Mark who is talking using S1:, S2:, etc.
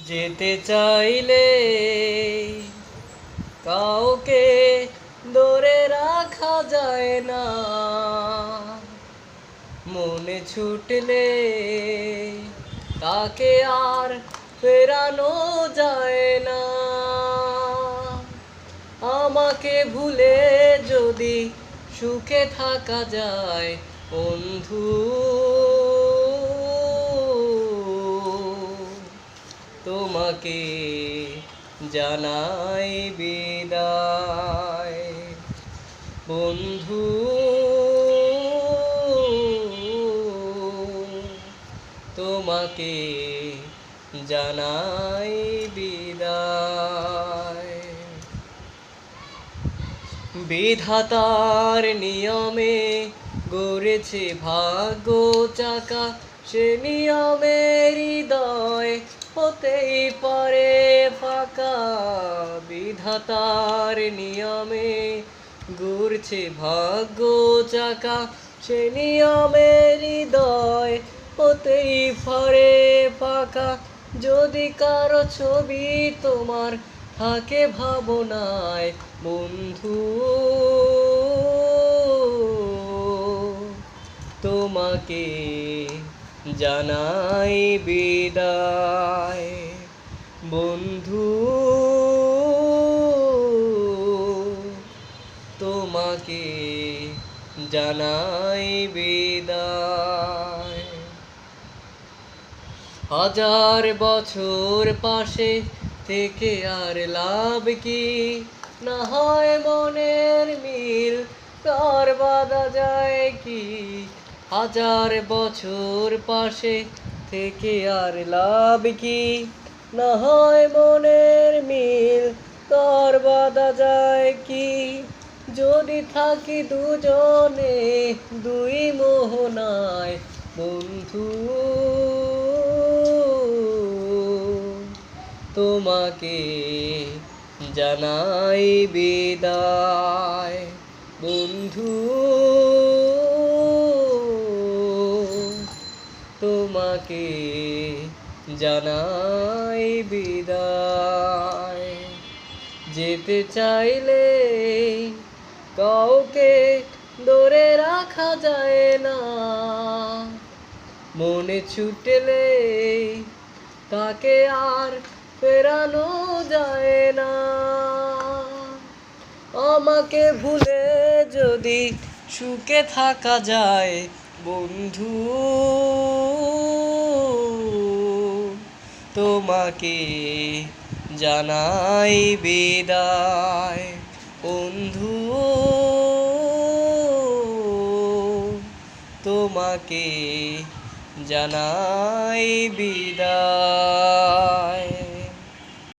S1: যেতে চাইলে কাউকে ধরে রাখা যায় না, মনে ছুটলে তাকে আর ফেরানো যায় না। আমাকে ভুলে যদি সুখে থাকা যায় বন্ধু, তোমাকে জানাই বিদায় বন্ধু, তোমাকে জানাই বিদায়। বিধাতার নিয়মে গড়েছে ভাগ্য চাকা, সে নিয়মের হৃদয় হতেই পারে ফাঁকা। বিধাতার নিয়মে ঘুরছে ভাগ্য চাকা, সে নিয়মের হৃদয় হতেই পারে ফাঁকা। যদি কারো ছবি তোমার থাকে ভাবনায় বন্ধু, তোমাকে জানাই বিদায় বন্ধু, তোমাকে জানাই বিদায়। হাজার বছর পাশে থেকে আর লাভ কি, না হয় মনের মিল তার বাঁধা যায় কি। হাজার বছর পাশে থেকে আর লাভ কি, না হয় মনের মিল তার বাঁধা যায় কি। যদি থাকি দুজনে দুই মোহনায় বন্ধু, তোমাকে জানাই বিদায় বন্ধু, তোমাকে জানাই বিদায়। যেতে চাইলে কাউকে ধরে রাখা যায় না, মনে ছুটলে তাকে আর ফেরানো যায় না। আমাকে ভুলে যদি সুখে থাকা যায় বন্ধু, তোমাকে জানাই বিদায় বন্ধু, তোমাকে জানাই বিদায়।